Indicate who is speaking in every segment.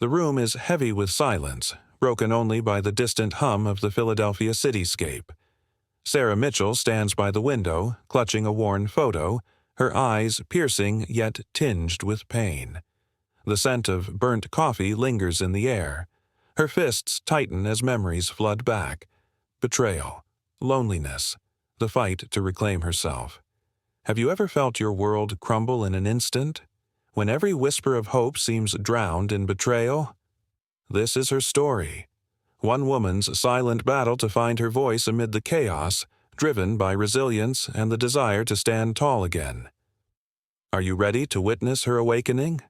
Speaker 1: The room is heavy with silence, broken only by the distant hum of the Philadelphia cityscape. Sarah Mitchell stands by the window, clutching a worn photo, her eyes piercing yet tinged with pain. The scent of burnt coffee lingers in the air. Her fists tighten as memories flood back. Betrayal, loneliness, the fight to reclaim herself. Have you ever felt your world crumble in an instant? When every whisper of hope seems drowned in betrayal? This is her story. One woman's silent battle to find her voice amid the chaos, driven by resilience and the desire to stand tall again. Are you ready to witness her awakening?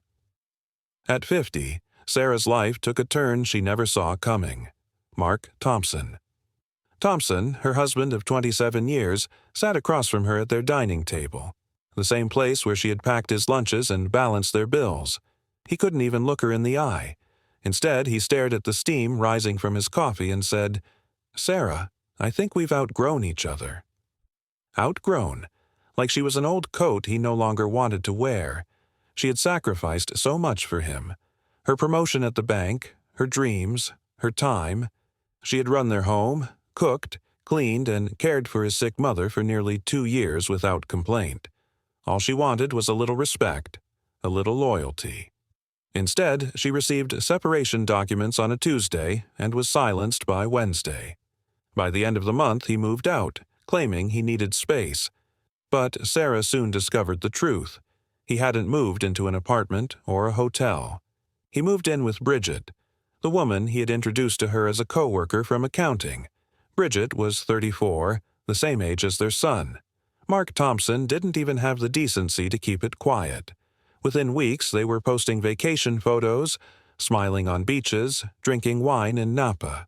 Speaker 1: At 50, Sarah's life took a turn she never saw coming. Mark Thompson. Thompson, her husband of 27 years, sat across from her at their dining table, the same place where she had packed his lunches and balanced their bills. He couldn't even look her in the eye. Instead, he stared at the steam rising from his coffee and said, "Sarah, I think we've outgrown each other." Outgrown? Like she was an old coat he no longer wanted to wear. She had sacrificed so much for him. Her promotion at the bank, her dreams, her time. She had run their home, cooked, cleaned, and cared for his sick mother for nearly 2 years without complaint. All she wanted was a little respect, a little loyalty. Instead, she received separation documents on a Tuesday and was silenced by Wednesday. By the end of the month, he moved out, claiming he needed space. But Sarah soon discovered the truth. He hadn't moved into an apartment or a hotel. He moved in with Bridget, the woman he had introduced to her as a coworker from accounting. Bridget was 34, the same age as their son. Mark Thompson didn't even have the decency to keep it quiet. Within weeks, they were posting vacation photos, smiling on beaches, drinking wine in Napa.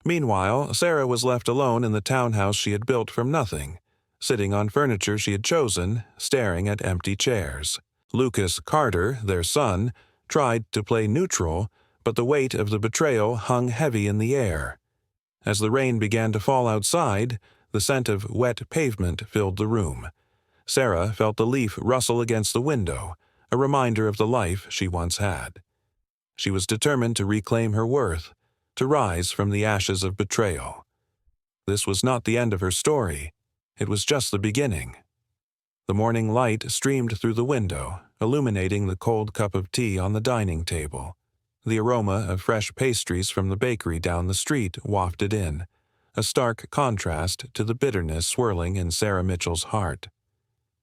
Speaker 1: Meanwhile, Sarah was left alone in the townhouse she had built from nothing, sitting on furniture she had chosen, staring at empty chairs. Lucas Carter, their son, tried to play neutral, but the weight of the betrayal hung heavy in the air. As the rain began to fall outside, the scent of wet pavement filled the room. Sarah felt the leaf rustle against the window, a reminder of the life she once had. She was determined to reclaim her worth, to rise from the ashes of betrayal. This was not the end of her story. It was just the beginning. The morning light streamed through the window, illuminating the cold cup of tea on the dining table. The aroma of fresh pastries from the bakery down the street wafted in, a stark contrast to the bitterness swirling in Sarah Mitchell's heart.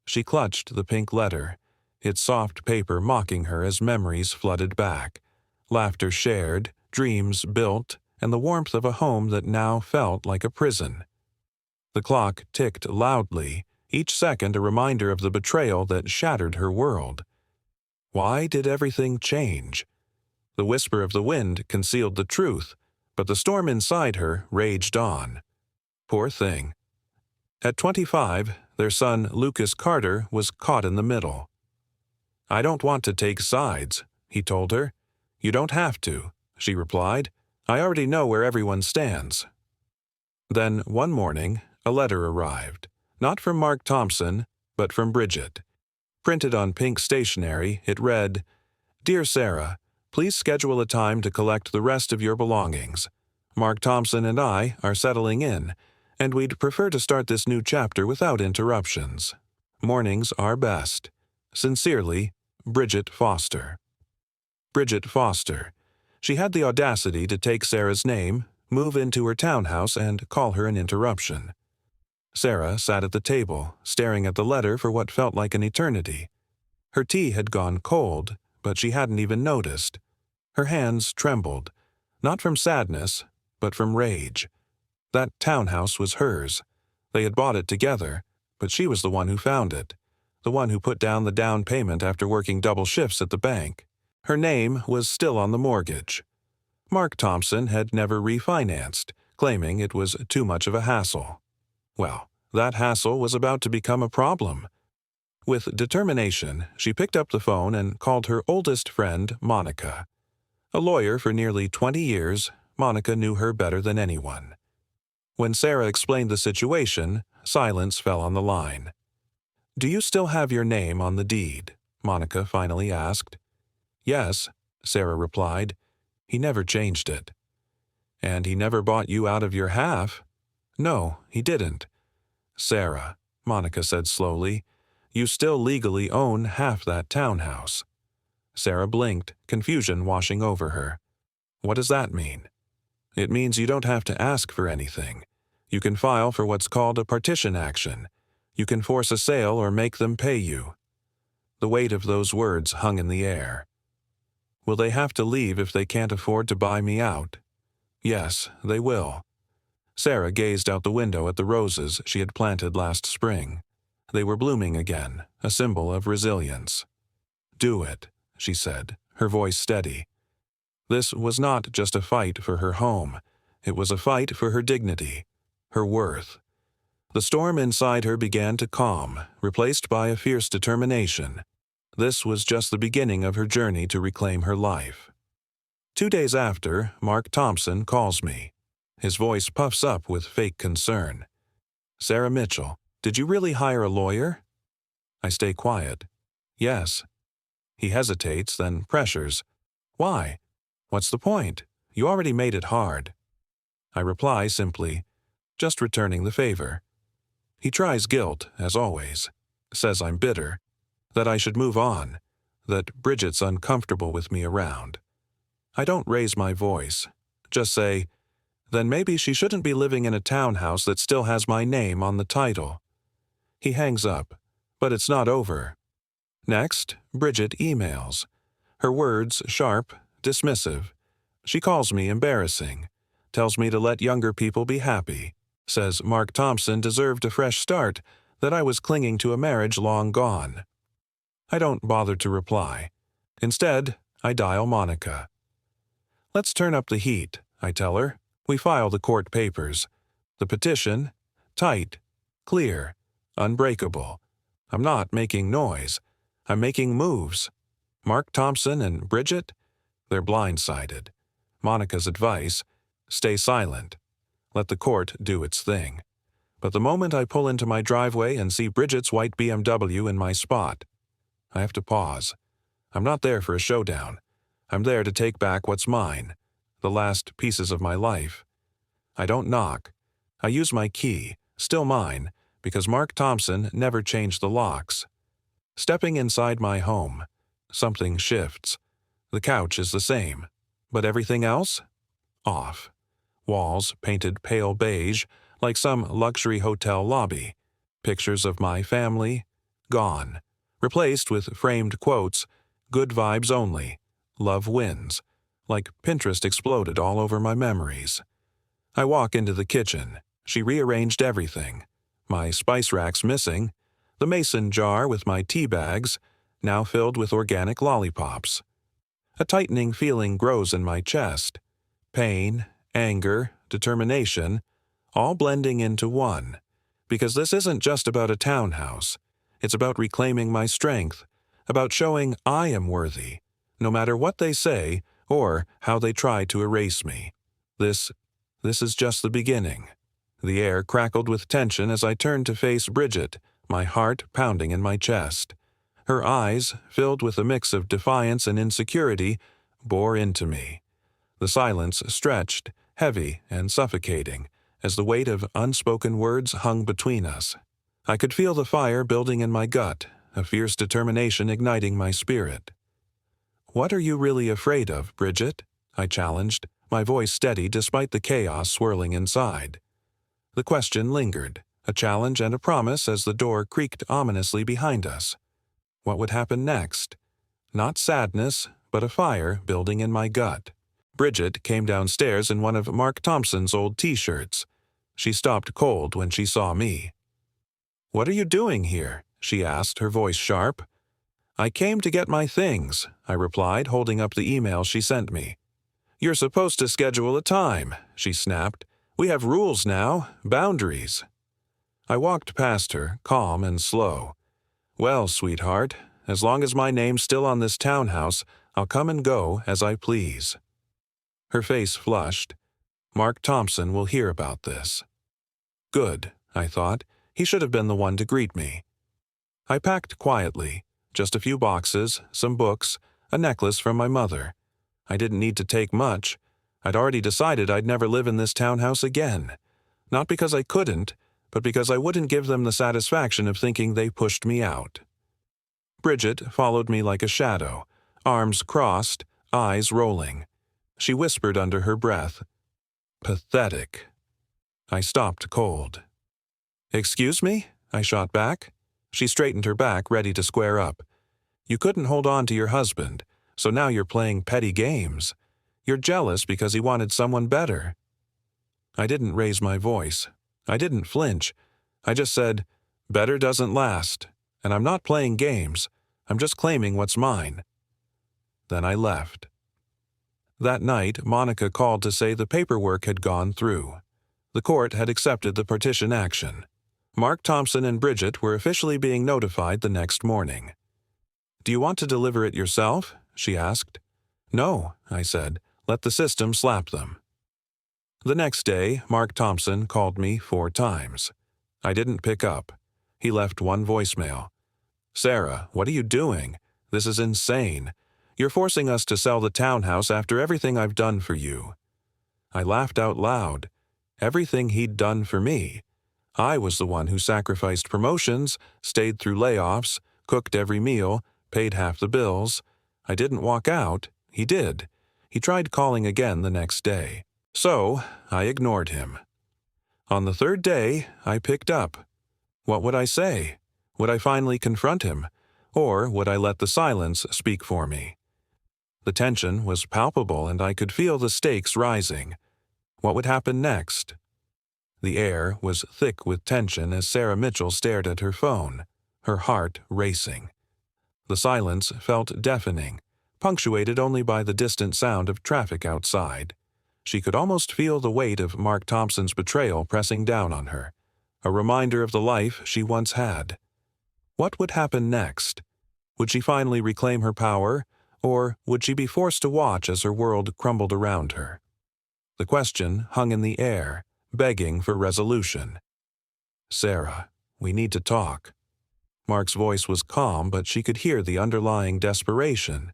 Speaker 1: She clutched the pink letter, its soft paper mocking her as memories flooded back, laughter shared, dreams built, and the warmth of a home that now felt like a prison. The clock ticked loudly, each second a reminder of the betrayal that shattered her world. Why did everything change? The whisper of the wind concealed the truth, but the storm inside her raged on. Poor thing. At 25, their son Lucas Carter was caught in the middle. "I don't want to take sides," he told her. "You don't have to," she replied. "I already know where everyone stands." Then, one morning, a letter arrived, not from Mark Thompson, but from Bridget. Printed on pink stationery, it read, "Dear Sarah, please schedule a time to collect the rest of your belongings. Mark Thompson and I are settling in, and we'd prefer to start this new chapter without interruptions. Mornings are best. Sincerely, Bridget Foster." Bridget Foster. She had the audacity to take Sarah's name, move into her townhouse, and call her an interruption. Sarah sat at the table, staring at the letter for what felt like an eternity. Her tea had gone cold, but she hadn't even noticed. Her hands trembled, not from sadness, but from rage. That townhouse was hers. They had bought it together, but she was the one who found it, the one who put down the down payment after working double shifts at the bank. Her name was still on the mortgage. Mark Thompson had never refinanced, claiming it was too much of a hassle. Well, that hassle was about to become a problem. With determination, she picked up the phone and called her oldest friend, Monica. A lawyer for nearly 20 years, Monica knew her better than anyone. When Sarah explained the situation, silence fell on the line. "Do you still have your name on the deed?" Monica finally asked. "Yes," Sarah replied. He never changed it. And he never bought you out of your half? No, he didn't. Sarah, Monica said slowly, you still legally own half that townhouse. Sarah blinked, confusion washing over her. What does that mean? It means you don't have to ask for anything. You can file for what's called a partition action. You can force a sale or make them pay you. The weight of those words hung in the air. Will they have to leave if they can't afford to buy me out? Yes, they will. Sarah gazed out the window at the roses she had planted last spring. They were blooming again, a symbol of resilience. Do it, she said, her voice steady. This was not just a fight for her home. It was a fight for her dignity, her worth. The storm inside her began to calm, replaced by a fierce determination. This was just the beginning of her journey to reclaim her life. 2 days after, Mark Thompson calls me. His voice puffs up with fake concern. Sarah Mitchell, did you really hire a lawyer? I stay quiet. Yes. He hesitates, then pressures. Why? What's the point? You already made it hard. I reply simply, just returning the favor. He tries guilt, as always. Says I'm bitter. That I should move on. That Bridget's uncomfortable with me around. I don't raise my voice. Just say, then maybe she shouldn't be living in a townhouse that still has my name on the title. He hangs up, but it's not over. Next, Bridget emails. Her words sharp, dismissive. She calls me embarrassing. Tells me to let younger people be happy. Says Mark Thompson deserved a fresh start, that I was clinging to a marriage long gone. I don't bother to reply. Instead, I dial Monica. Let's turn up the heat, I tell her. We file the court papers. The petition, tight, clear, unbreakable. I'm not making noise. I'm making moves. Mark Thompson and Bridget, they're blindsided. Monica's advice, stay silent. Let the court do its thing. But the moment I pull into my driveway and see Bridget's white BMW in my spot, I have to pause. I'm not there for a showdown. I'm there to take back what's mine, the last pieces of my life. I don't knock. I use my key, still mine, because Mark Thompson never changed the locks. Stepping inside my home, something shifts. The couch is the same, but everything else? Off. Walls painted pale beige, like some luxury hotel lobby. Pictures of my family, gone. Replaced with framed quotes, good vibes only, love wins, like Pinterest exploded all over my memories. I walk into the kitchen. She rearranged everything. My spice rack's missing. The mason jar with my tea bags, now filled with organic lollipops. A tightening feeling grows in my chest. Pain, anger, determination, all blending into one. Because this isn't just about a townhouse. It's about reclaiming my strength, about showing I am worthy, no matter what they say or how they try to erase me. This is just the beginning. The air crackled with tension as I turned to face Bridget, my heart pounding in my chest. Her eyes, filled with a mix of defiance and insecurity, bore into me. The silence stretched, heavy and suffocating, as the weight of unspoken words hung between us. I could feel the fire building in my gut, a fierce determination igniting my spirit. "What are you really afraid of, Bridget?" I challenged, my voice steady despite the chaos swirling inside. The question lingered, a challenge and a promise as the door creaked ominously behind us. What would happen next? Not sadness, but a fire building in my gut. Bridget came downstairs in one of Mark Thompson's old T-shirts. She stopped cold when she saw me. "What are you doing here?" she asked, her voice sharp. "I came to get my things," I replied, holding up the email she sent me. "You're supposed to schedule a time," she snapped. "We have rules now, boundaries." I walked past her, calm and slow. "Well, sweetheart, as long as my name's still on this townhouse, I'll come and go as I please." Her face flushed. Mark Thompson will hear about this. Good, I thought. He should have been the one to greet me. I packed quietly, just a few boxes, some books, a necklace from my mother. I didn't need to take much. I'd already decided I'd never live in this townhouse again. Not because I couldn't, but because I wouldn't give them the satisfaction of thinking they pushed me out. Bridget followed me like a shadow, arms crossed, eyes rolling. She whispered under her breath, "Pathetic." I stopped cold. "Excuse me?" I shot back. She straightened her back, ready to square up. "You couldn't hold on to your husband, so now you're playing petty games. You're jealous because he wanted someone better." I didn't raise my voice. I didn't flinch. I just said, "Better doesn't last, and I'm not playing games. I'm just claiming what's mine." Then I left. That night, Monica called to say the paperwork had gone through. The court had accepted the partition action. Mark Thompson and Bridget were officially being notified the next morning. "Do you want to deliver it yourself?" she asked. "No," I said. "Let the system slap them." The next day, Mark Thompson called me 4 times. I didn't pick up. He left one voicemail. "Sarah, what are you doing? This is insane. You're forcing us to sell the townhouse after everything I've done for you." I laughed out loud. Everything he'd done for me. I was the one who sacrificed promotions, stayed through layoffs, cooked every meal, paid half the bills. I didn't walk out. He did. He tried calling again the next day. So, I ignored him. On the 3rd day, I picked up. What would I say? Would I finally confront him? Or would I let the silence speak for me? The tension was palpable and I could feel the stakes rising. What would happen next? The air was thick with tension as Sarah Mitchell stared at her phone, her heart racing. The silence felt deafening, punctuated only by the distant sound of traffic outside. She could almost feel the weight of Mark Thompson's betrayal pressing down on her, a reminder of the life she once had. What would happen next? Would she finally reclaim her power, or would she be forced to watch as her world crumbled around her? The question hung in the air, begging for resolution. "Sarah, we need to talk." Mark's voice was calm, but she could hear the underlying desperation.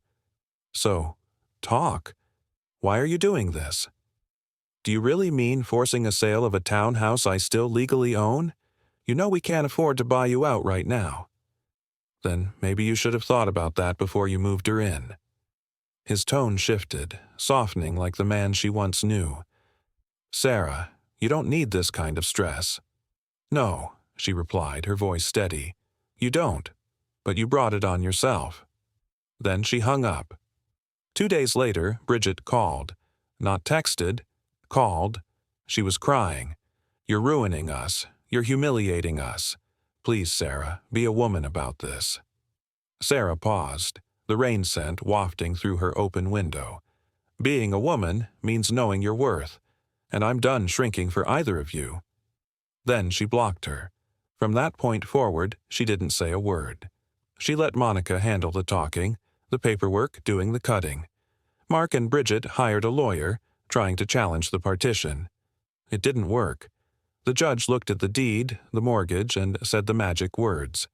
Speaker 1: "So, talk. Why are you doing this? Do you really mean forcing a sale of a townhouse I still legally own? You know we can't afford to buy you out right now." "Then maybe you should have thought about that before you moved her in." His tone shifted, softening like the man she once knew. "Sarah, you don't need this kind of stress." "No," she replied, her voice steady. "You don't, but you brought it on yourself." Then she hung up. 2 days later, Bridget called. Not texted, called. She was crying. "You're ruining us. You're humiliating us. Please, Sarah, be a woman about this." Sarah paused, the rain scent wafting through her open window. "Being a woman means knowing your worth, and I'm done shrinking for either of you." Then she blocked her. From that point forward, she didn't say a word. She let Monica handle the talking, the paperwork doing the cutting. Mark and Bridget hired a lawyer, trying to challenge the partition. It didn't work. The judge looked at the deed, the mortgage, and said the magic words.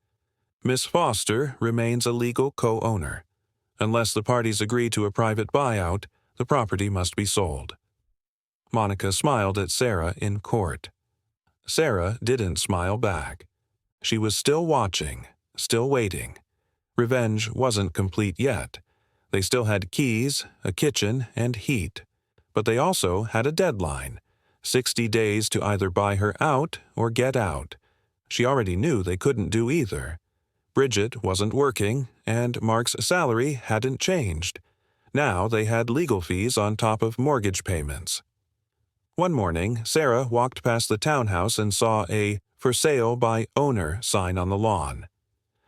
Speaker 1: "Miss Foster remains a legal co-owner. Unless the parties agree to a private buyout, the property must be sold." Monica smiled at Sarah in court. Sarah didn't smile back. She was still watching, still waiting. Revenge wasn't complete yet. They still had keys, a kitchen, and heat. But they also had a deadline, 60 days to either buy her out or get out. She already knew they couldn't do either. Bridget wasn't working, and Mark's salary hadn't changed. Now they had legal fees on top of mortgage payments. One morning, Sarah walked past the townhouse and saw a "For Sale by Owner" sign on the lawn.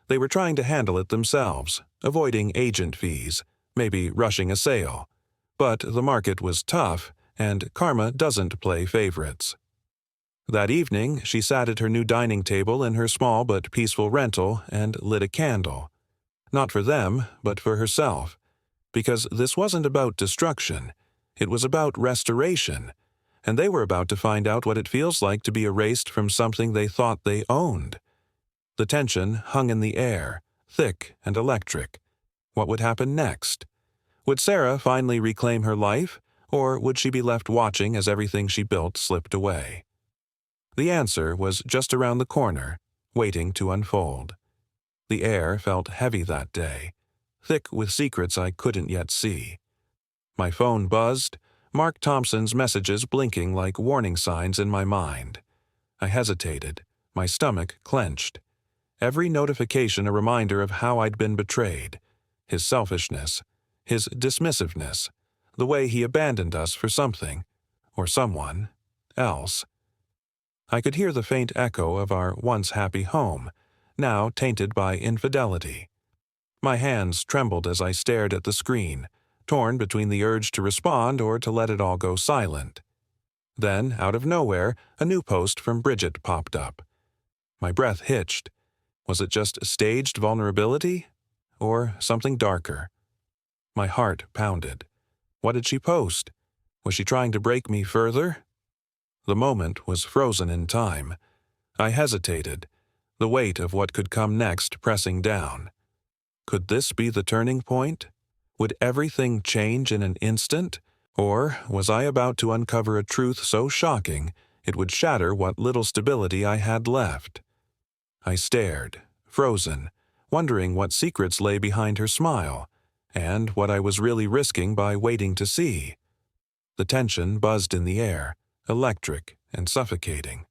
Speaker 1: They were trying to handle it themselves, avoiding agent fees, maybe rushing a sale. But the market was tough, and karma doesn't play favorites. That evening, she sat at her new dining table in her small but peaceful rental and lit a candle. Not for them, but for herself. Because this wasn't about destruction. It was about restoration. And they were about to find out what it feels like to be erased from something they thought they owned. The tension hung in the air, thick and electric. What would happen next? Would Sarah finally reclaim her life, or would she be left watching as everything she built slipped away? The answer was just around the corner, waiting to unfold. The air felt heavy that day, thick with secrets I couldn't yet see. My phone buzzed, Mark Thompson's messages blinking like warning signs in my mind. I hesitated, my stomach clenched. Every notification a reminder of how I'd been betrayed, his selfishness, his dismissiveness, the way he abandoned us for something, or someone, else. I could hear the faint echo of our once happy home, now tainted by infidelity. My hands trembled as I stared at the screen, torn between the urge to respond or to let it all go silent. Then, out of nowhere, a new post from Bridget popped up. My breath hitched. Was it just staged vulnerability? Or something darker? My heart pounded. What did she post? Was she trying to break me further? The moment was frozen in time. I hesitated, the weight of what could come next pressing down. Could this be the turning point? Would everything change in an instant? Or was I about to uncover a truth so shocking it would shatter what little stability I had left? I stared, frozen, wondering what secrets lay behind her smile, and what I was really risking by waiting to see. The tension buzzed in the air, electric and suffocating.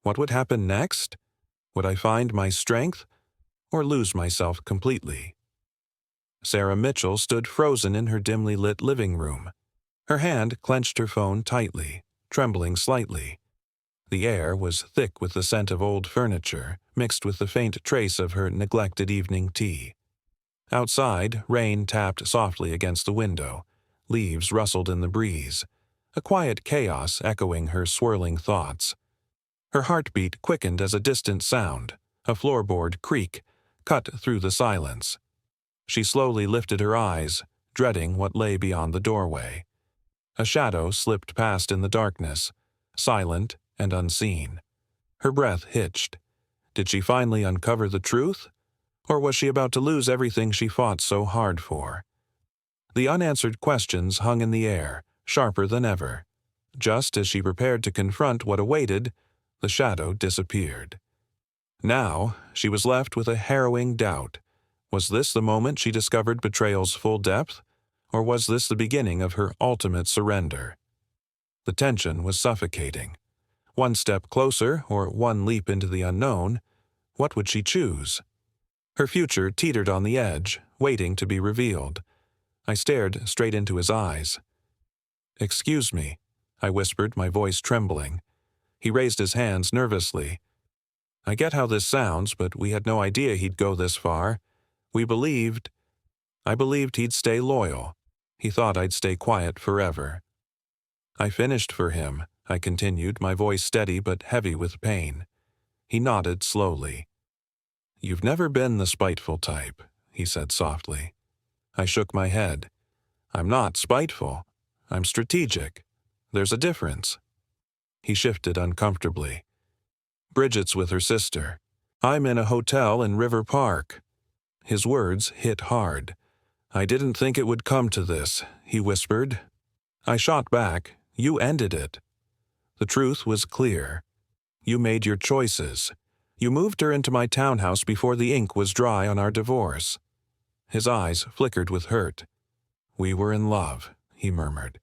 Speaker 1: What would happen next? Would I find my strength, or lose myself completely? Sarah Mitchell stood frozen in her dimly lit living room. Her hand clenched her phone tightly, trembling slightly. The air was thick with the scent of old furniture, mixed with the faint trace of her neglected evening tea. Outside, rain tapped softly against the window. Leaves rustled in the breeze, a quiet chaos echoing her swirling thoughts. Her heartbeat quickened as a distant sound, a floorboard creak, cut through the silence. She slowly lifted her eyes, dreading what lay beyond the doorway. A shadow slipped past in the darkness, silent and unseen. Her breath hitched. Did she finally uncover the truth? Or was she about to lose everything she fought so hard for? The unanswered questions hung in the air, sharper than ever. Just as she prepared to confront what awaited, the shadow disappeared. Now, she was left with a harrowing doubt. Was this the moment she discovered betrayal's full depth? Or was this the beginning of her ultimate surrender? The tension was suffocating. One step closer, or one leap into the unknown, what would she choose? Her future teetered on the edge, waiting to be revealed. I stared straight into his eyes. "Excuse me," I whispered, my voice trembling. He raised his hands nervously. "I get how this sounds, but we had no idea he'd go this far. I believed he'd stay loyal. He thought I'd stay quiet forever." "I finished for him," I continued, my voice steady but heavy with pain. He nodded slowly. "You've never been the spiteful type," he said softly. I shook my head. "I'm not spiteful. I'm strategic. There's a difference." He shifted uncomfortably. "Bridget's with her sister. I'm in a hotel in River Park." His words hit hard. "I didn't think it would come to this," he whispered. I shot back, "You ended it." The truth was clear. "You made your choices. You moved her into my townhouse before the ink was dry on our divorce." His eyes flickered with hurt. "We were in love," he murmured.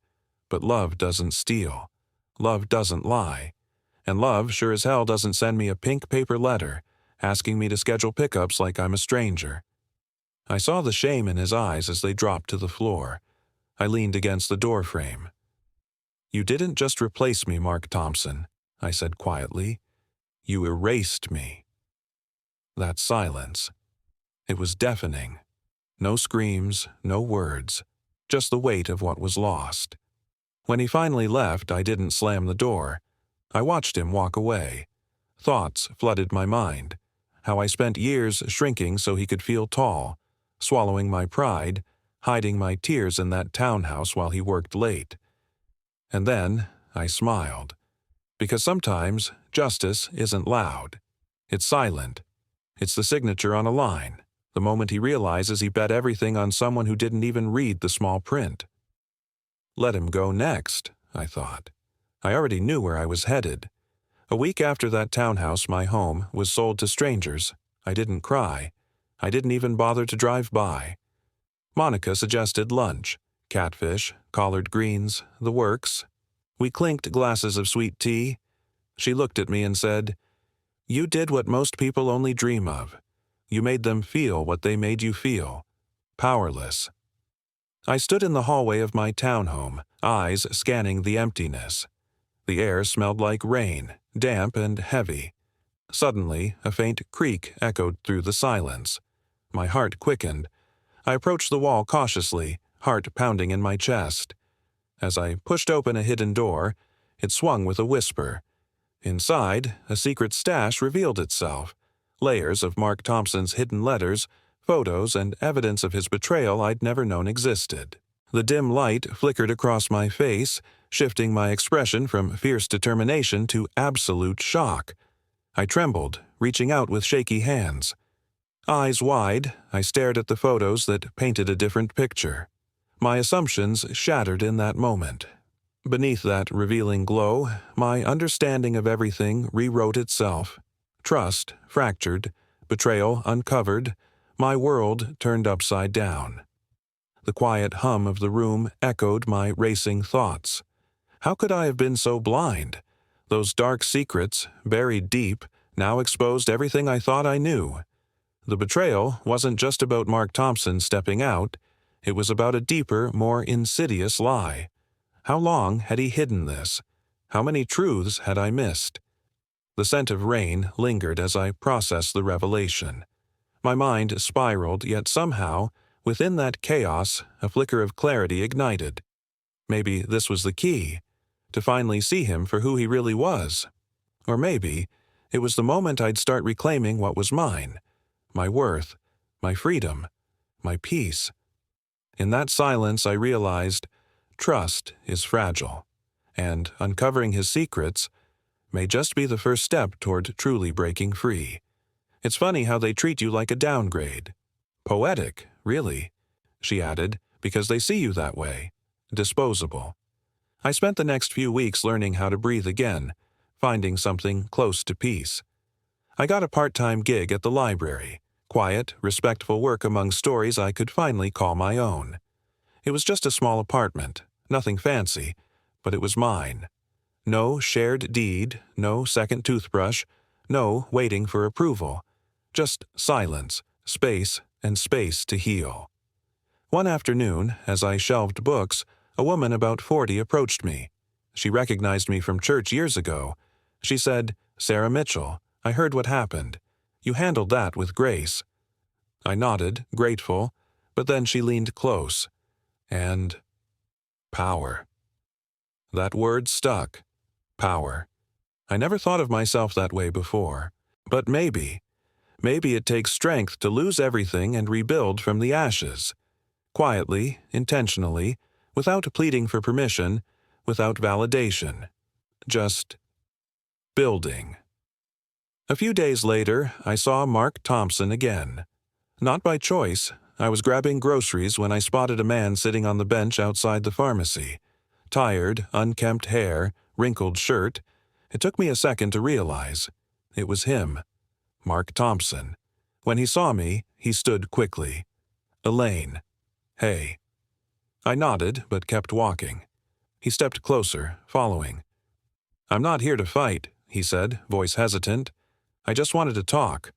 Speaker 1: "But love doesn't steal. Love doesn't lie. And love sure as hell doesn't send me a pink paper letter asking me to schedule pickups like I'm a stranger." I saw the shame in his eyes as they dropped to the floor. I leaned against the doorframe. "You didn't just replace me, Mark Thompson," I said quietly. "You erased me." That silence. It was deafening. No screams, no words, just the weight of what was lost. When he finally left, I didn't slam the door. I watched him walk away. Thoughts flooded my mind. How I spent years shrinking so he could feel tall, swallowing my pride, hiding my tears in that townhouse while he worked late. And then I smiled. Because sometimes justice isn't loud. It's silent. It's the signature on a line, The moment he realizes he bet everything on someone who didn't even read the small print. Let him go next, I thought. I already knew where I was headed. A week after that townhouse, my home, was sold to strangers, I didn't cry. I didn't even bother to drive by. Monica suggested lunch, catfish, collard greens, the works. We clinked glasses of sweet tea. She looked at me and said, "You did what most people only dream of. You made them feel what they made you feel. Powerless." I stood in the hallway of my townhome, eyes scanning the emptiness. The air smelled like rain, damp and heavy. Suddenly, a faint creak echoed through the silence. My heart quickened. I approached the wall cautiously, heart pounding in my chest. As I pushed open a hidden door, it swung with a whisper. Inside, a secret stash revealed itself. Layers of Mark Thompson's hidden letters, photos, and evidence of his betrayal I'd never known existed. The dim light flickered across my face, shifting my expression from fierce determination to absolute shock. I trembled, reaching out with shaky hands. Eyes wide, I stared at the photos that painted a different picture. My assumptions shattered in that moment. Beneath that revealing glow, my understanding of everything rewrote itself. Trust fractured, betrayal uncovered, my world turned upside down. The quiet hum of the room echoed my racing thoughts. How could I have been so blind? Those dark secrets, buried deep, now exposed everything I thought I knew. The betrayal wasn't just about Mark Thompson stepping out. It was about a deeper, more insidious lie. How long had he hidden this? How many truths had I missed? The scent of rain lingered as I processed the revelation. My mind spiraled, yet somehow, within that chaos, a flicker of clarity ignited. Maybe this was the key, to finally see him for who he really was. Or maybe it was the moment I'd start reclaiming what was mine, my worth, my freedom, my peace. In that silence I realized trust is fragile, and uncovering his secrets may just be the first step toward truly breaking free. It's funny how they treat you like a downgrade. Poetic, really, she added, because they see you that way. Disposable. I spent the next few weeks learning how to breathe again, finding something close to peace. I got a part-time gig at the library, quiet, respectful work among stories I could finally call my own. It was just a small apartment, nothing fancy, but it was mine. No shared deed, no second toothbrush, no waiting for approval. Just silence, space, and space to heal. One afternoon, as I shelved books, a woman about 40 approached me. She recognized me from church years ago. She said, "Sarah Mitchell, I heard what happened. You handled that with grace." I nodded, grateful, but then she leaned close. And power. That word stuck. Power. I never thought of myself that way before. But maybe it takes strength to lose everything and rebuild from the ashes. Quietly, intentionally, without pleading for permission, without validation. Just building. A few days later, I saw Mark Thompson again. Not by choice. I was grabbing groceries when I spotted a man sitting on the bench outside the pharmacy. Tired, unkempt hair, wrinkled shirt. It took me a second to realize. It was him. Mark Thompson. When he saw me, he stood quickly. "Elaine. Hey." I nodded, but kept walking. He stepped closer, following. "I'm not here to fight," he said, voice hesitant. "I just wanted to talk."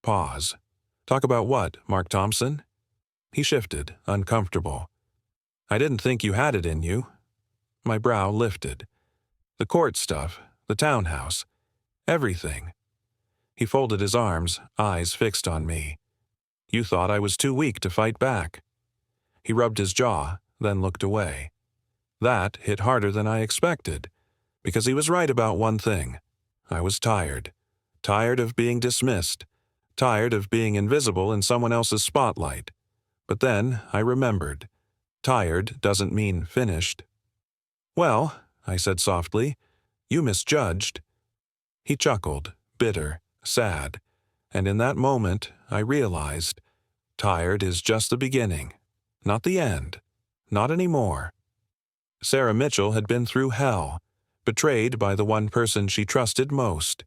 Speaker 1: Pause. "Talk about what, Mark Thompson?" He shifted, uncomfortable. "I didn't think you had it in you." My brow lifted. "The court stuff, the townhouse, everything." He folded his arms, eyes fixed on me. "You thought I was too weak to fight back." He rubbed his jaw, then looked away. That hit harder than I expected, because he was right about one thing. I was tired. Tired of being dismissed. Tired of being invisible in someone else's spotlight. But then I remembered. Tired doesn't mean finished. "Well," I said softly, "you misjudged." He chuckled, bitter, sad, and in that moment I realized Tired is just the beginning, not the end. Not anymore. Sarah Mitchell had been through hell, betrayed by the one person she trusted most.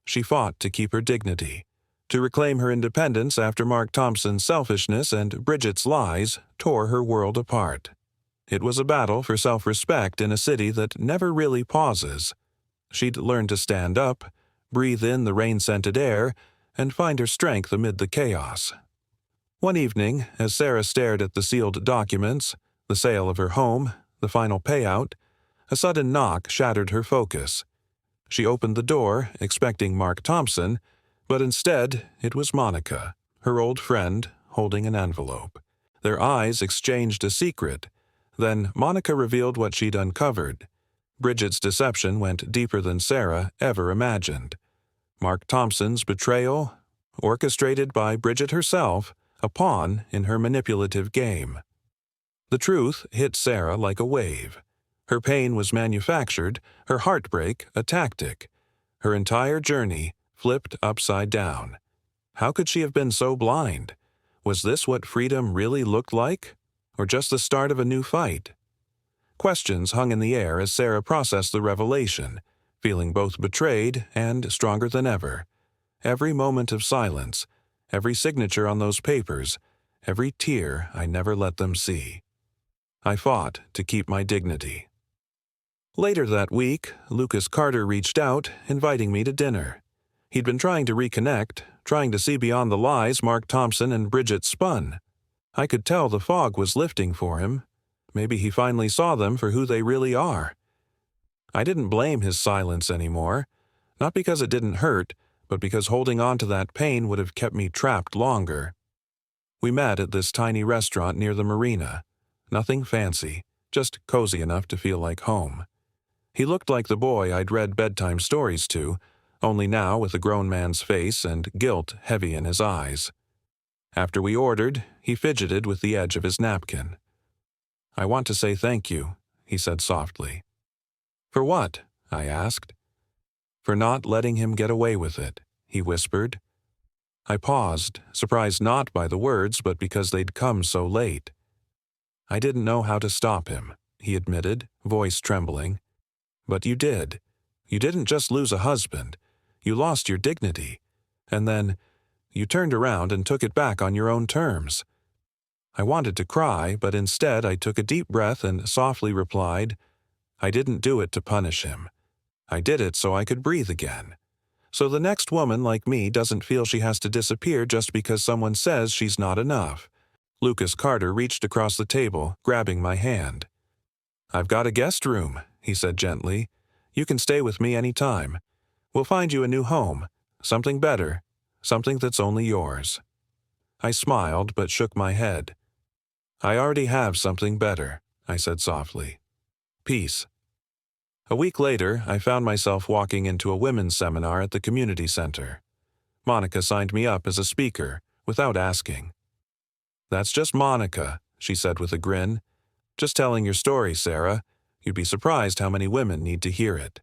Speaker 1: She fought to keep her dignity, to reclaim her independence after Mark Thompson's selfishness and Bridget's lies tore her world apart. It was a battle for self-respect in a city that never really pauses. She'd learned to stand up, breathe in the rain-scented air, and find her strength amid the chaos. One evening, as Sarah stared at the sealed documents, the sale of her home, the final payout, a sudden knock shattered her focus. She opened the door, expecting Mark Thompson, but instead it was Monica, her old friend, holding an envelope. Their eyes exchanged a secret. Then Monica revealed what she'd uncovered. Bridget's deception went deeper than Sarah ever imagined. Mark Thompson's betrayal, orchestrated by Bridget herself, a pawn in her manipulative game. The truth hit Sarah like a wave. Her pain was manufactured, her heartbreak a tactic. Her entire journey flipped upside down. How could she have been so blind? Was this what freedom really looked like? Or just the start of a new fight? Questions hung in the air as Sarah processed the revelation, feeling both betrayed and stronger than ever. Every moment of silence, every signature on those papers, every tear I never let them see. I fought to keep my dignity. Later that week, Lucas Carter reached out, inviting me to dinner. He'd been trying to reconnect, trying to see beyond the lies Mark Thompson and Bridget spun. I could tell the fog was lifting for him. Maybe he finally saw them for who they really are. I didn't blame his silence anymore, not because it didn't hurt, but because holding on to that pain would have kept me trapped longer. We met at this tiny restaurant near the marina. Nothing fancy, just cozy enough to feel like home. He looked like the boy I'd read bedtime stories to, only now with a grown man's face and guilt heavy in his eyes. After we ordered, he fidgeted with the edge of his napkin. "I want to say thank you," he said softly. "For what?" I asked. "For not letting him get away with it," he whispered. I paused, surprised not by the words but because they'd come so late. "I didn't know how to stop him," he admitted, voice trembling. "But you did. You didn't just lose a husband. You lost your dignity. And then, you turned around and took it back on your own terms." I wanted to cry, but instead I took a deep breath and softly replied, "I didn't do it to punish him. I did it so I could breathe again. So the next woman like me doesn't feel she has to disappear just because someone says she's not enough." Lucas Carter reached across the table, grabbing my hand. "I've got a guest room," he said gently. "You can stay with me any time. We'll find you a new home, something better, something that's only yours." I smiled but shook my head. "I already have something better," I said softly. "Peace." A week later, I found myself walking into a women's seminar at the community center. Monica signed me up as a speaker, without asking. "That's just Monica," she said with a grin. "Just telling your story, Sarah. You'd be surprised how many women need to hear it."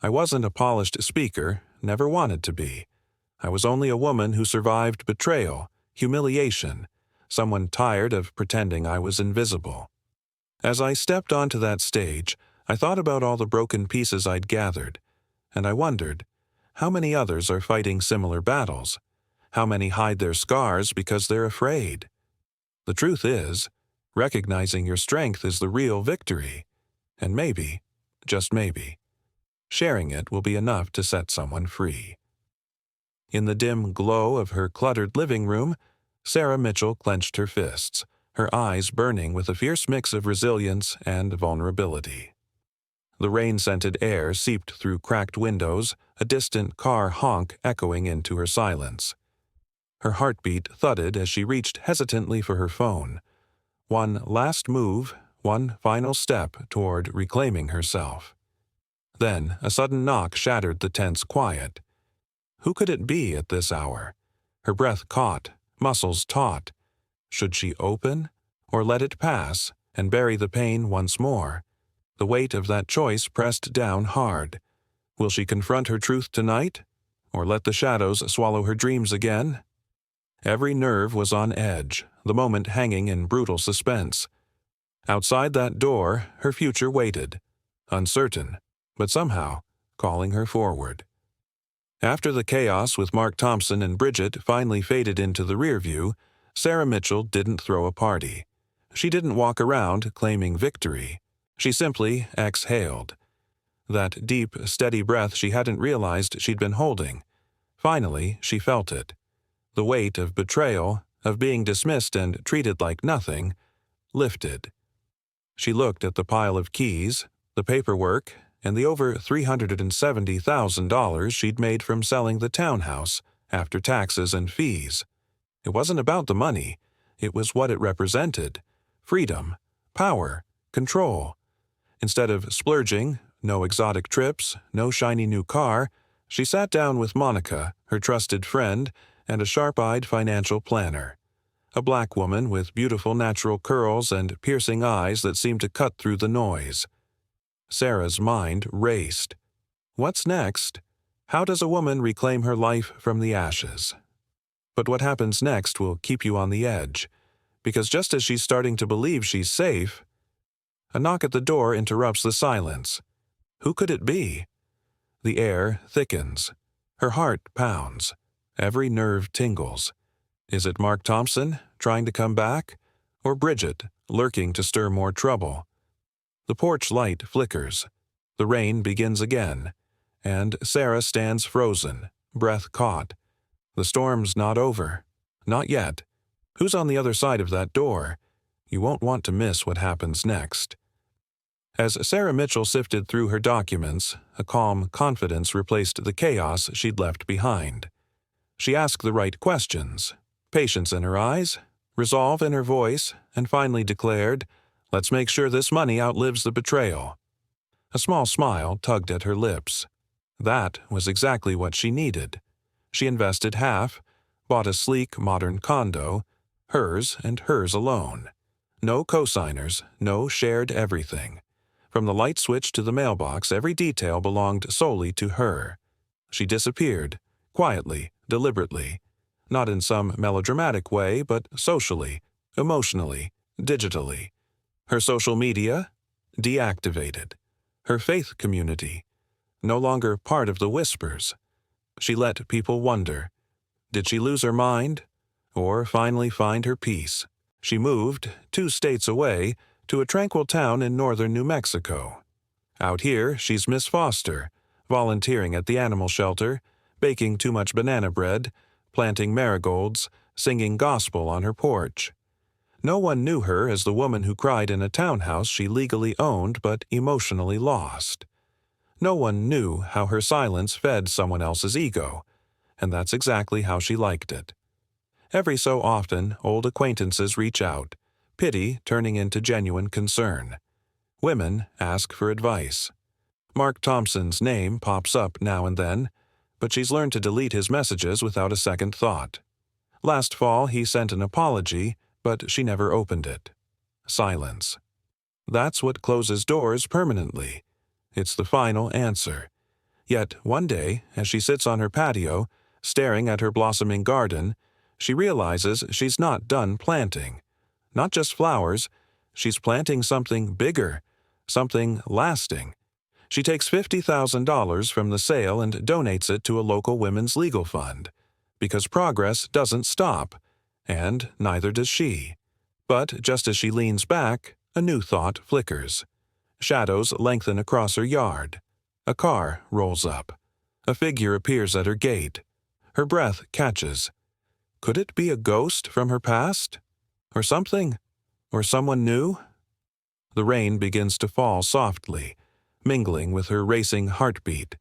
Speaker 1: I wasn't a polished speaker, never wanted to be. I was only a woman who survived betrayal, humiliation, someone tired of pretending I was invisible. As I stepped onto that stage, I thought about all the broken pieces I'd gathered, and I wondered, how many others are fighting similar battles? How many hide their scars because they're afraid? The truth is, recognizing your strength is the real victory. And maybe, just maybe, sharing it will be enough to set someone free. In the dim glow of her cluttered living room, Sarah Mitchell clenched her fists, her eyes burning with a fierce mix of resilience and vulnerability. The rain-scented air seeped through cracked windows, a distant car honk echoing into her silence. Her heartbeat thudded as she reached hesitantly for her phone. One last move, one final step toward reclaiming herself. Then a sudden knock shattered the tense quiet. Who could it be at this hour? Her breath caught, muscles taut. Should she open, or let it pass and bury the pain once more? The weight of that choice pressed down hard. Will she confront her truth tonight, or let the shadows swallow her dreams again? Every nerve was on edge, the moment hanging in brutal suspense. Outside that door, her future waited, uncertain, but somehow calling her forward. After the chaos with Mark Thompson and Bridget finally faded into the rear view, Sarah Mitchell didn't throw a party. She didn't walk around claiming victory. She simply exhaled. That deep, steady breath she hadn't realized she'd been holding. Finally, she felt it. The weight of betrayal, of being dismissed and treated like nothing, lifted. She looked at the pile of keys, the paperwork, and the over $370,000 she'd made from selling the townhouse after taxes and fees. It wasn't about the money. It was what it represented. Freedom, power, control. Instead of splurging, no exotic trips, no shiny new car, she sat down with Monica, her trusted friend, and a sharp-eyed financial planner. A black woman with beautiful natural curls and piercing eyes that seemed to cut through the noise. Sarah's mind raced. What's next? How does a woman reclaim her life from the ashes? But what happens next will keep you on the edge, because just as she's starting to believe she's safe, a knock at the door interrupts the silence. Who could it be? The air thickens. Her heart pounds. Every nerve tingles. Is it Mark Thompson, trying to come back? Or Bridget, lurking to stir more trouble? The porch light flickers. The rain begins again. And Sarah stands frozen, breath caught. The storm's not over. Not yet. Who's on the other side of that door? You won't want to miss what happens next. As Sarah Mitchell sifted through her documents, a calm confidence replaced the chaos she'd left behind. She asked the right questions, patience in her eyes, resolve in her voice, and finally declared, "Let's make sure this money outlives the betrayal." A small smile tugged at her lips. That was exactly what she needed. She invested half, bought a sleek, modern condo, hers and hers alone. No cosigners, no shared everything. From the light switch to the mailbox, every detail belonged solely to her. She disappeared, quietly, deliberately, not in some melodramatic way, but socially, emotionally, digitally. Her social media? Deactivated. Her faith community? No longer part of the whispers. She let people wonder. Did she lose her mind? Or finally find her peace? She moved, 2 states away, to a tranquil town in northern New Mexico. Out here, she's Miss Foster, volunteering at the animal shelter, baking too much banana bread, planting marigolds, singing gospel on her porch. No one knew her as the woman who cried in a townhouse she legally owned but emotionally lost. No one knew how her silence fed someone else's ego, and that's exactly how she liked it. Every so often, old acquaintances reach out, pity turning into genuine concern. Women ask for advice. Mark Thompson's name pops up now and then, but she's learned to delete his messages without a second thought. Last fall, he sent an apology, but she never opened it. Silence. That's what closes doors permanently. It's the final answer. Yet one day, as she sits on her patio, staring at her blossoming garden, she realizes she's not done planting. Not just flowers, she's planting something bigger, something lasting. She takes $50,000 from the sale and donates it to a local women's legal fund, because progress doesn't stop, and neither does she. But just as she leans back, a new thought flickers. Shadows lengthen across her yard. A car rolls up. A figure appears at her gate. Her breath catches. Could it be a ghost from her past? Or something? Or someone new? The rain begins to fall softly, mingling with her racing heartbeat.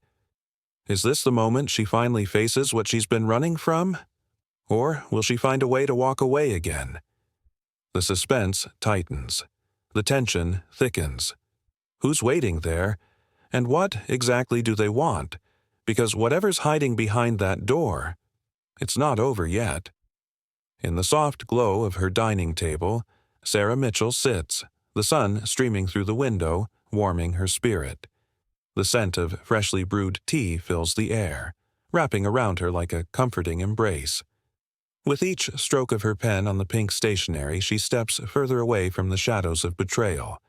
Speaker 1: Is this the moment she finally faces what she's been running from? Or will she find a way to walk away again? The suspense tightens. The tension thickens. Who's waiting there? And what exactly do they want? Because whatever's hiding behind that door, it's not over yet. In the soft glow of her dining table, Sarah Mitchell sits, the sun streaming through the window, warming her spirit. The scent of freshly brewed tea fills the air, wrapping around her like a comforting embrace. With each stroke of her pen on the pink stationery, she steps further away from the shadows of betrayal,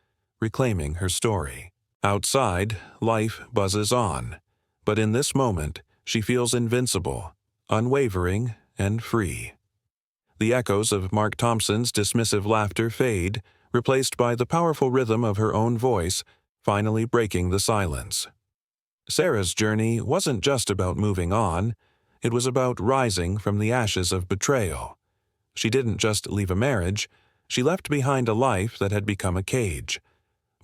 Speaker 1: reclaiming her story. Outside, life buzzes on, but in this moment, she feels invincible, unwavering, and free. The echoes of Mark Thompson's dismissive laughter fade, replaced by the powerful rhythm of her own voice, finally breaking the silence. Sarah's journey wasn't just about moving on, it was about rising from the ashes of betrayal. She didn't just leave a marriage, she left behind a life that had become a cage.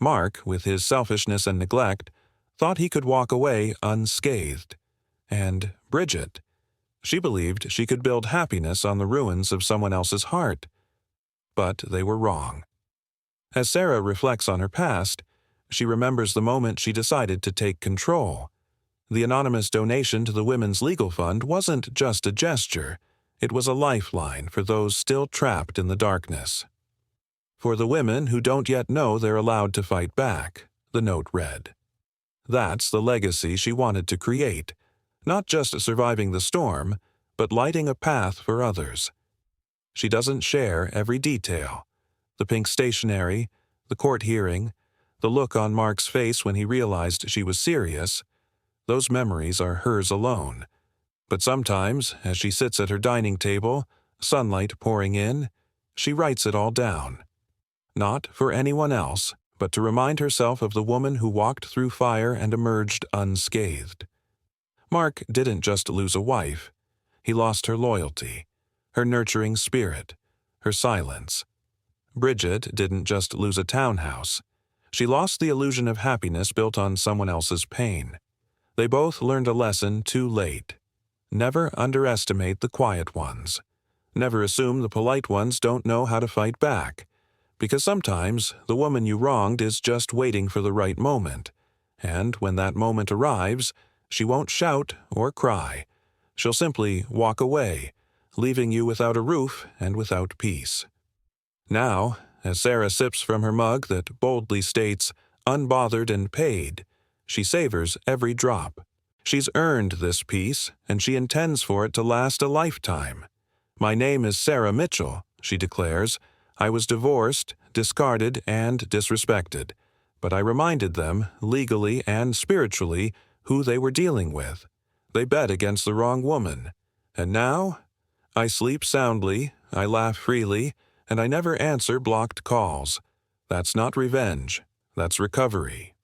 Speaker 1: Mark, with his selfishness and neglect, thought he could walk away unscathed. And Bridget, she believed she could build happiness on the ruins of someone else's heart. But they were wrong. As Sarah reflects on her past, she remembers the moment she decided to take control. The anonymous donation to the Women's Legal Fund wasn't just a gesture, it was a lifeline for those still trapped in the darkness. For the women who don't yet know they're allowed to fight back, the note read. That's the legacy she wanted to create, not just surviving the storm, but lighting a path for others. She doesn't share every detail. The pink stationery, the court hearing, the look on Mark's face when he realized she was serious, those memories are hers alone. But sometimes, as she sits at her dining table, sunlight pouring in, she writes it all down. Not for anyone else, but to remind herself of the woman who walked through fire and emerged unscathed. Mark didn't just lose a wife. He lost her loyalty, her nurturing spirit, her silence. Bridget didn't just lose a townhouse. She lost the illusion of happiness built on someone else's pain. They both learned a lesson too late. Never underestimate the quiet ones. Never assume the polite ones don't know how to fight back. Because sometimes the woman you wronged is just waiting for the right moment. And when that moment arrives, she won't shout or cry. She'll simply walk away, leaving you without a roof and without peace. Now, as Sarah sips from her mug that boldly states, "Unbothered and paid," she savors every drop. She's earned this peace, and she intends for it to last a lifetime. "My name is Sarah Mitchell," she declares. "I was divorced, discarded, and disrespected, but I reminded them, legally and spiritually, who they were dealing with. They bet against the wrong woman. And now? I sleep soundly, I laugh freely, and I never answer blocked calls. That's not revenge. That's recovery."